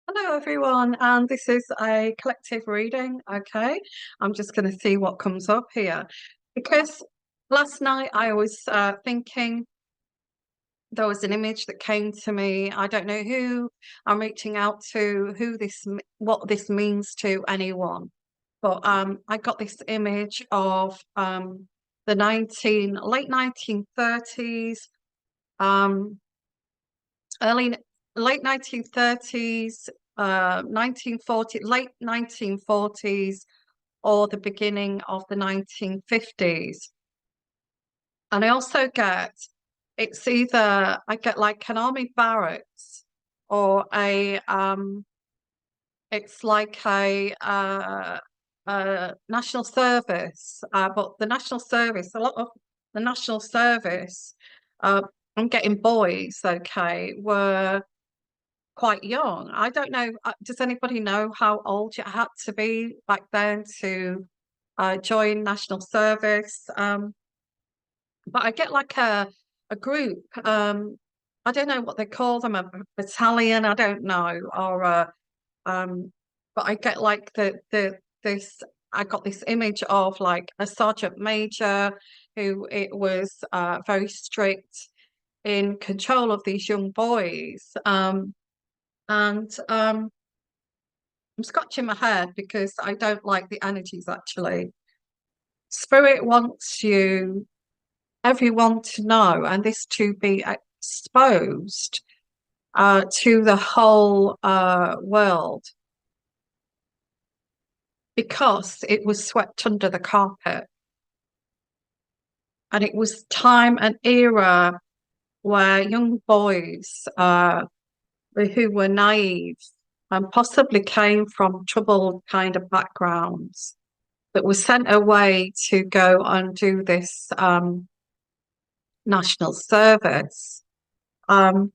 Hello, everyone, and this is a collective reading. Okay, I'm just going to see what comes up here because last night I was thinking there was an image that came to me. I don't know who I'm reaching out to, what this means to anyone, but I got this image of the 1930s, um, early late 1930s, 1940, late 1940s, or the beginning of the 1950s. And I also get it's either I get like an army barracks or a it's like a national service. But the national service, a lot of the national service, uh, I'm getting boys, okay, were quite young. I don't know. Does anybody know how old you had to be back then to join national service? But I get like a group. I don't know what they call them, a battalion. I don't know, or um. But I get like the this. I got this image of like a sergeant major who it was very strict in control of these young boys. And I'm scratching my head because I don't like the energies actually. Spirit wants everyone to know, and this to be exposed to the whole world because it was swept under the carpet. And it was time and era where young boys who were naive and possibly came from troubled kind of backgrounds that were sent away to go and do this national service. And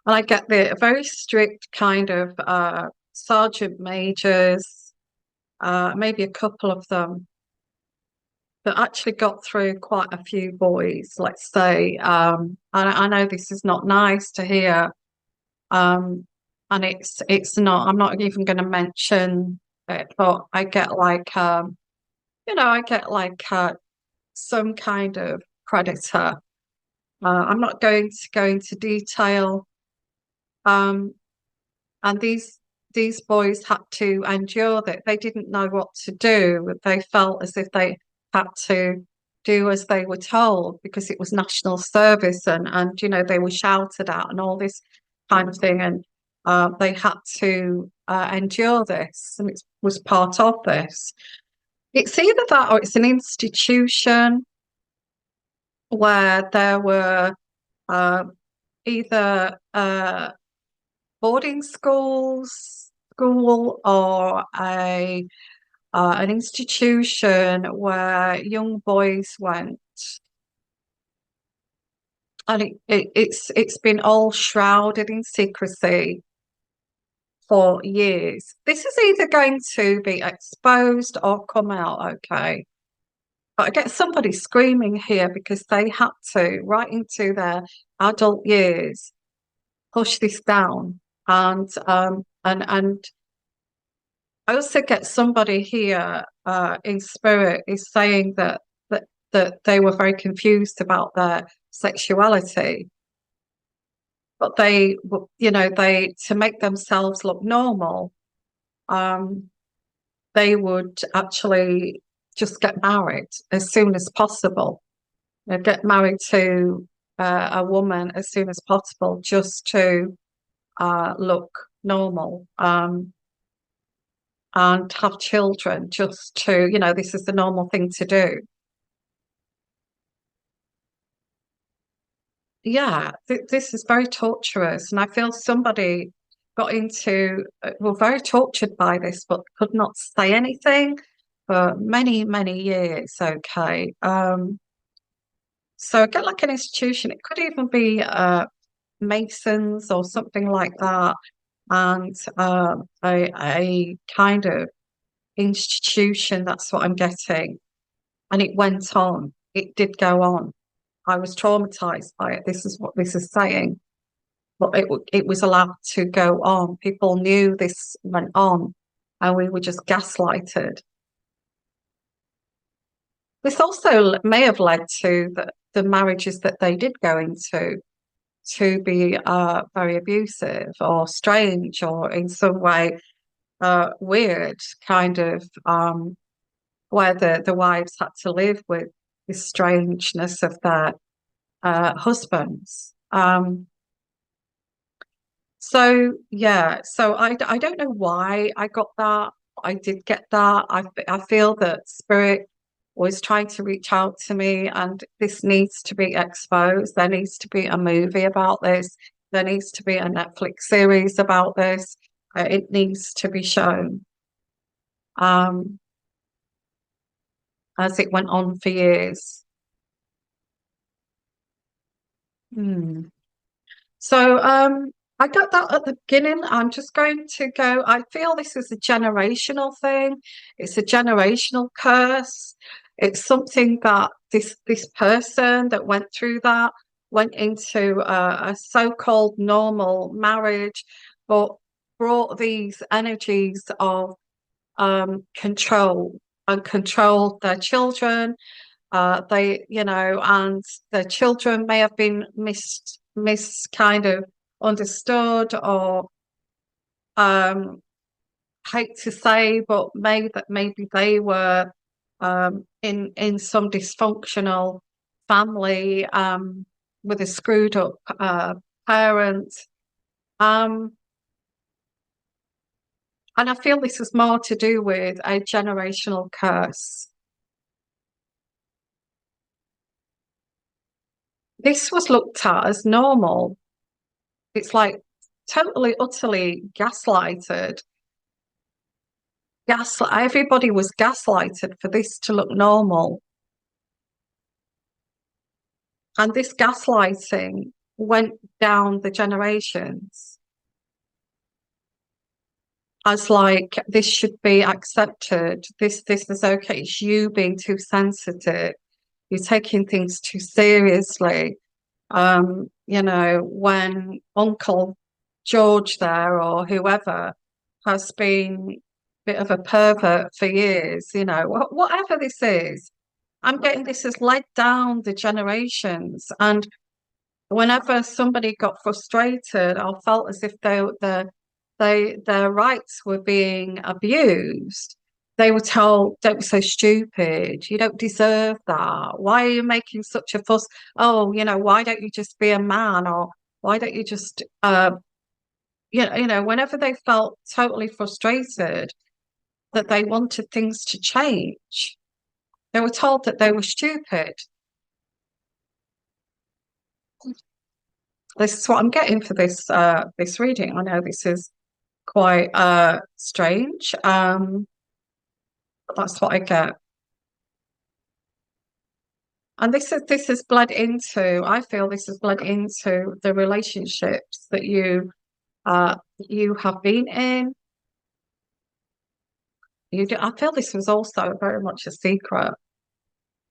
I get the very strict kind of sergeant majors, maybe a couple of them that actually got through quite a few boys, let's say. I know this is not nice to hear, um, and it's not. I'm not even going to mention it, but I get like I get like some kind of predator. I'm not going to go into detail. Um, and these boys had to endure that. They didn't know what to do. They felt as if they had to do as they were told because it was national service and they were shouted at and all this kind of thing. And they had to endure this, and it was part of this. It's either that or it's an institution where there were uh, either boarding school or a an institution where young boys went, and it's been all shrouded in secrecy for years. This is either going to be exposed or come out, okay? But I get somebody screaming here because they had to, right into their adult years, push this down. And I also get somebody here in spirit is saying that they were very confused about their sexuality, but they to make themselves look normal, um, they would actually just get married as soon as possible. Get married to a woman as soon as possible just to look normal. And have children just to, this is the normal thing to do. Yeah, this is very torturous. And I feel somebody got into, were very tortured by this, but could not say anything for many, many years. Okay. So get like an institution, it could even be Masons or something like that. And a kind of institution, that's what I'm getting. And it went on. It did go on. I was traumatized by it. This is what this is saying. but it was allowed to go on. People knew this went on, and we were just gaslighted. This also may have led to the marriages that they did go into to be very abusive or strange or in some way weird, kind of where the wives had to live with the strangeness of their husbands. So yeah, so I don't know why I got that. I did get that. I feel that spirit was trying to reach out to me, and this needs to be exposed. There needs to be a movie about this. There needs to be a Netflix series about this. It needs to be shown, um, as it went on for years. Hmm. So I got that at the beginning. I'm just going to go. I feel this is a generational thing. It's a generational curse. It's something that this person that went through that went into a so-called normal marriage, but brought these energies of control and controlled their children. And the children may have been kind of understood, or hate to say, but maybe they were in some dysfunctional family with a screwed up parent. Um, and I feel this is more to do with a generational curse. This was looked at as normal. It's like totally, utterly gaslighted. Everybody was gaslighted for this to look normal. And this gaslighting went down the generations as like this should be accepted. This is okay. It's you being too sensitive. You're taking things too seriously. When Uncle George there or whoever has been a bit of a pervert for years, whatever this is, I'm getting this has led down the generations. And whenever somebody got frustrated or felt as if their rights were being abused, they were told, "Don't be so stupid. You don't deserve that. Why are you making such a fuss? Oh, why don't you just be a man? Or why don't you just whenever they felt totally frustrated that they wanted things to change, they were told that they were stupid." This is what I'm getting for this reading. I know this is quite strange, but that's what I get. And this is bled into, I feel this has bled into the relationships that you have been in. I feel this was also very much a secret.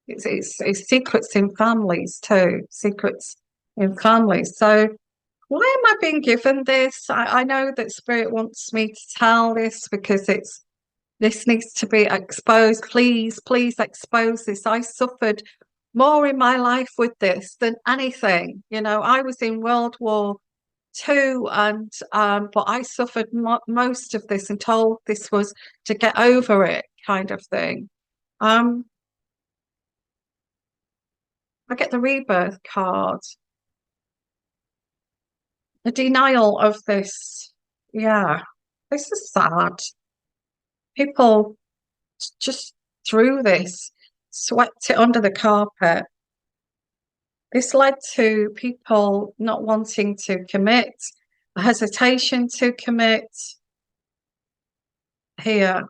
It's secrets in families too, secrets in families. So why am I being given this? I know that Spirit wants me to tell this because this needs to be exposed. Please, please expose this. I suffered more in my life with this than anything. I was in World War II, and but I suffered most of this and told this was to get over it, kind of thing. Um, I get the rebirth card, the denial of this. Yeah, this is sad. People just threw this, swept it under the carpet. This led to people not wanting to commit, a hesitation to commit here.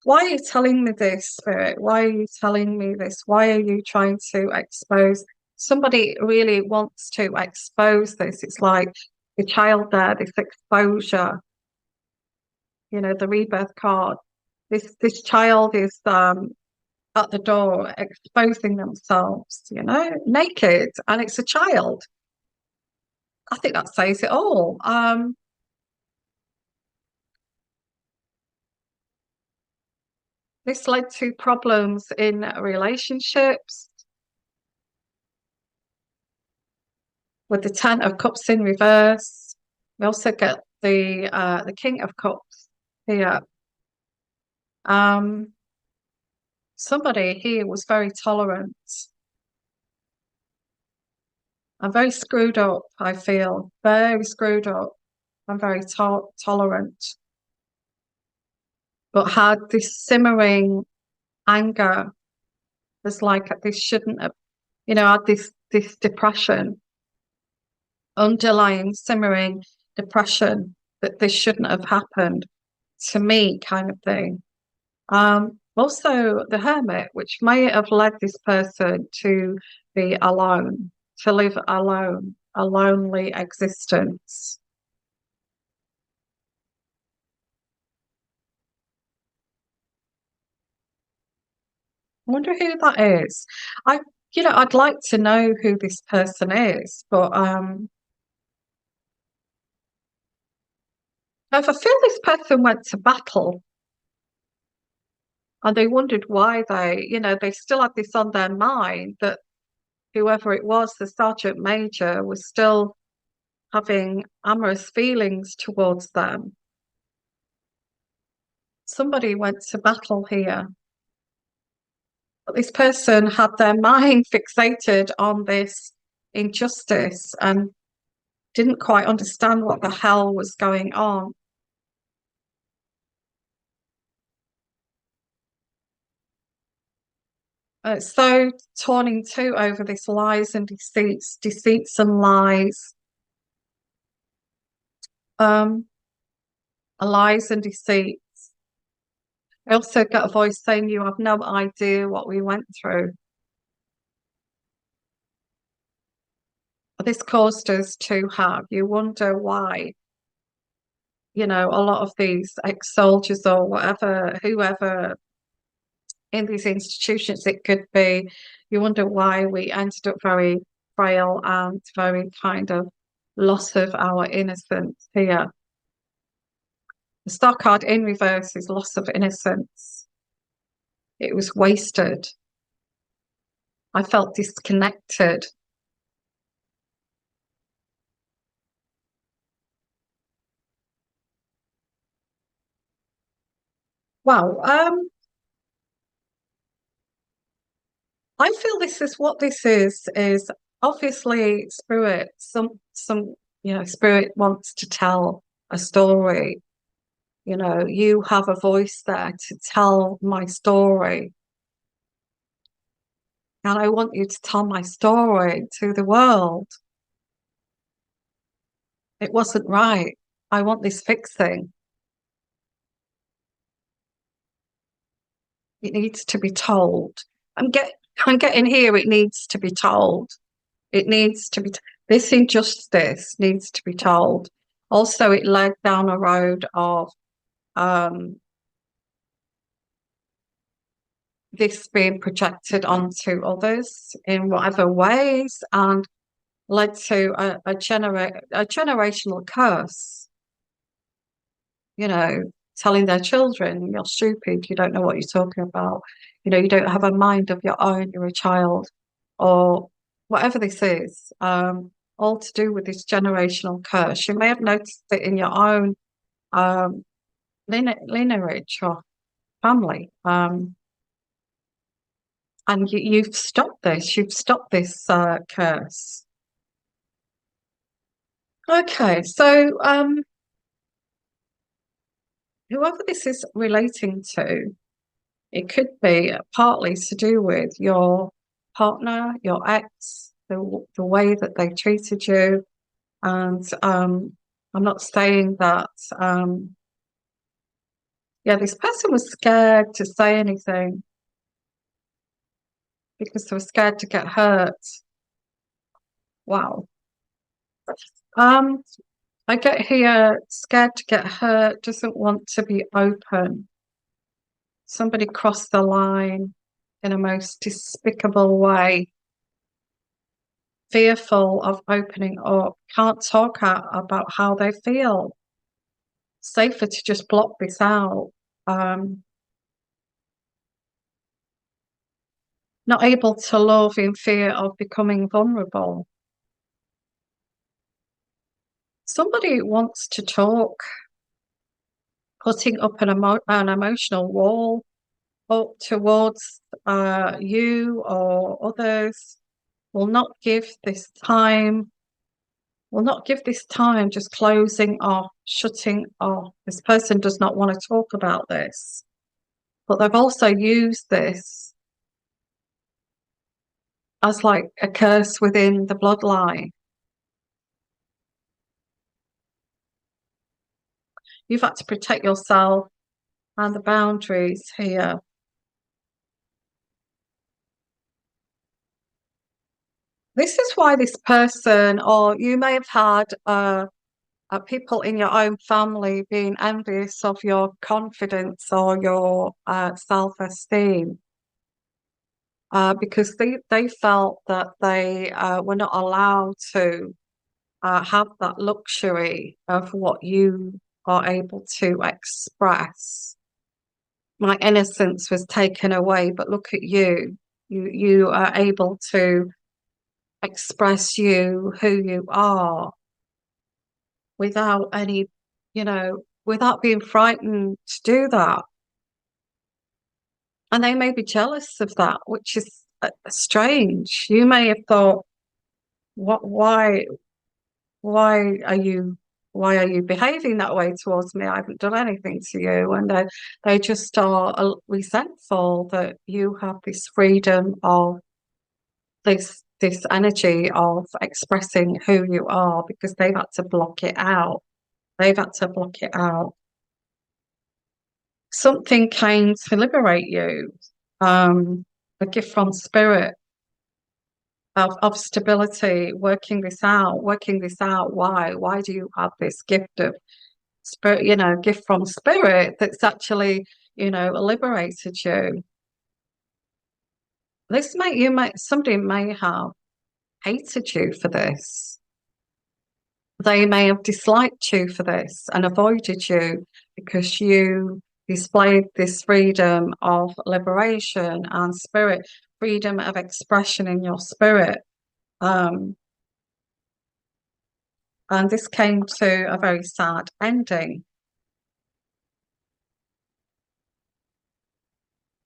Why are you telling me this, Spirit? Why are you telling me this? Why are you trying to expose? Somebody really wants to expose this. It's like the child there, this exposure, the rebirth card. This child is at the door exposing themselves, naked, and it's a child. I think that says it all. This led to problems in relationships with the Ten of Cups in reverse. We also get the King of Cups here. Um, Somebody here was very tolerant and very screwed up, I feel. Very screwed up and very tolerant, but had this simmering anger. There's like this shouldn't have, had this depression, underlying simmering depression that this shouldn't have happened to me, kind of thing. Also the hermit, which may have led this person to be alone, to live alone, a lonely existence. I wonder who that is. I'd like to know who this person is, but if I feel this person went to battle and they wondered why they still had this on their mind that whoever it was, the sergeant major, was still having amorous feelings towards them. Somebody went to battle here, but this person had their mind fixated on this injustice and didn't quite understand what the hell was going on. So torn in two over this lies and deceits and lies, um, lies and deceits. I also got a voice saying, "You have no idea what we went through." This caused us to have, you wonder why, a lot of these ex-soldiers or whatever, whoever in these institutions it could be, you wonder why we ended up very frail and very kind of loss of our innocence here. The star card in reverse is loss of innocence. It was wasted. I felt disconnected. Wow. I feel this is what this is obviously spirit. Spirit wants to tell a story. You have a voice there to tell my story. And I want you to tell my story to the world. It wasn't right. I want this fixing. It needs to be told. I'm get I'm getting here. It needs to be told. It needs to be this injustice needs to be told. Also, it led down a road of um, this being projected onto others in whatever ways, and led to a generational curse. Telling their children, "You're stupid. You don't know what you're talking about. You don't have a mind of your own. You're a child," or whatever this is. All to do with this generational curse. You may have noticed it in your own um, lineage or family. And you've stopped this. You've stopped this curse. Okay, so whoever this is relating to, it could be partly to do with your partner, your ex, the way that they treated you. And I'm not saying that, yeah, this person was scared to say anything because they were scared to get hurt. Wow. Um, I get here scared to get hurt, doesn't want to be open. Somebody crossed the line in a most despicable way. fearful of opening up, can't talk out about how they feel. Safer to just block this out. Um, Not able to love in fear of becoming vulnerable. Somebody wants to talk, putting up an emotional wall up towards you or others will not give this time, just closing off, shutting off. This person does not want to talk about this, but they've also used this as like a curse within the bloodline. You've had to protect yourself and the boundaries here. This is why this person, or you may have had people in your own family being envious of your confidence or your self-esteem, because they felt that they were not allowed to have that luxury of what you are able to express. My innocence was taken away, but look at you. You are able to express who you are without any, without being frightened to do that. And they may be jealous of that, which is strange. You may have thought, what, why are you, why are you behaving that way towards me? I haven't done anything to you. And they just are resentful that you have this freedom of this energy of expressing who you are because they've had to block it out. They've had to block it out. Something came to liberate you. A gift from spirit of stability, working this out, Why? Why do you have this gift of spirit, gift from spirit that's actually, liberated you? Somebody may have hated you for this. They may have disliked you for this and avoided you because you displayed this freedom of liberation and spirit, freedom of expression in your spirit. And this came to a very sad ending.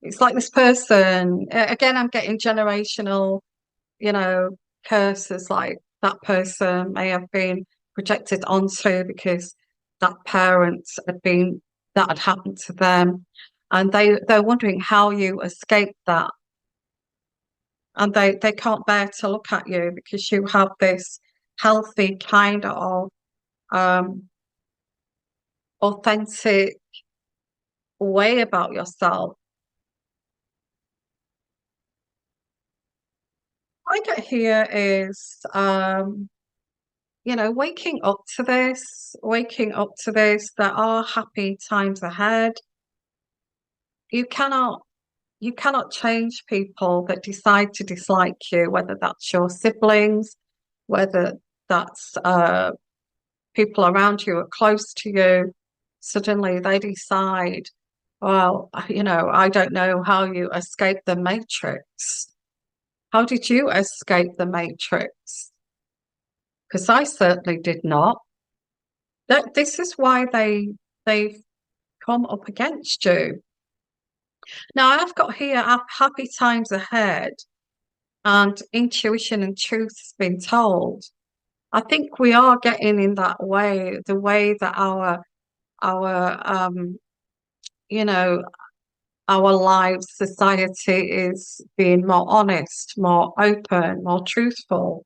It's like this person, again, I'm getting generational, you know, curses like that person may have been projected onto because that parent that had happened to them. And they're wondering how you escaped that. And they can't bear to look at you because you have this healthy kind of um, authentic way about yourself. I get here is waking up to this, there are happy times ahead. You cannot you cannot change people that decide to dislike you, whether that's your siblings, whether that's people around you are close to you. Suddenly they decide, well, I don't know how you escaped the matrix. How did you escape the matrix? Because I certainly did not. This is why they've come up against you. Now I've got here happy times ahead and intuition and truth has been told. I think we are getting in that way, the way that our you know our lives, society is being more honest, more open, more truthful.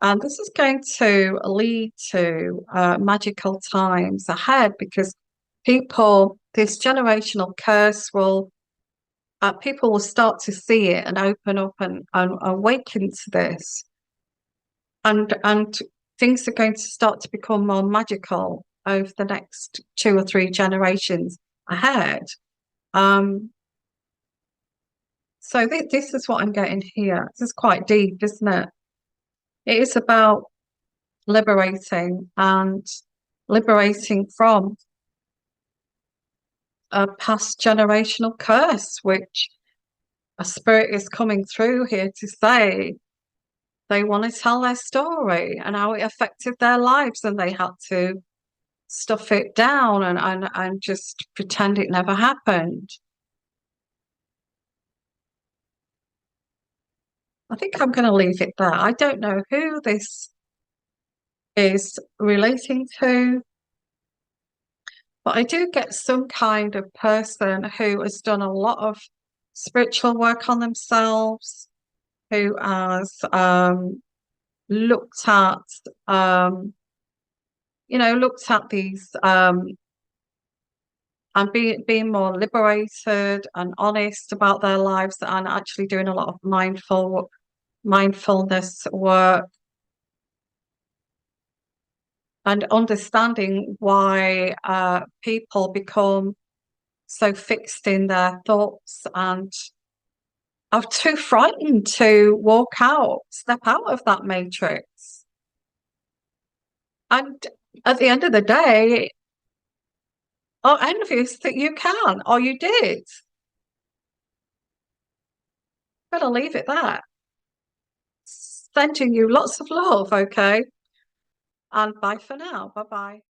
And this is going to lead to magical times ahead because this generational curse people will start to see it and open up and awaken to this. And things are going to start to become more magical over the next 2 or 3 generations ahead. Um, so this is what I'm getting here. This is quite deep, isn't it? It is about liberating and liberating from a past generational curse, which a spirit is coming through here to say they want to tell their story and how it affected their lives, and they had to stuff it down and just pretend it never happened. I think I'm going to leave it there. I don't know who this is relating to, but I do get some kind of person who has done a lot of spiritual work on themselves, who has looked at looked at these and being more liberated and honest about their lives, and actually doing a lot of mindfulness work and understanding why people become so fixed in their thoughts and are too frightened to step out of that matrix. And at the end of the day, are envious that you can or you did. Gotta leave it there. Sending you lots of love, okay? And bye for now. Bye bye.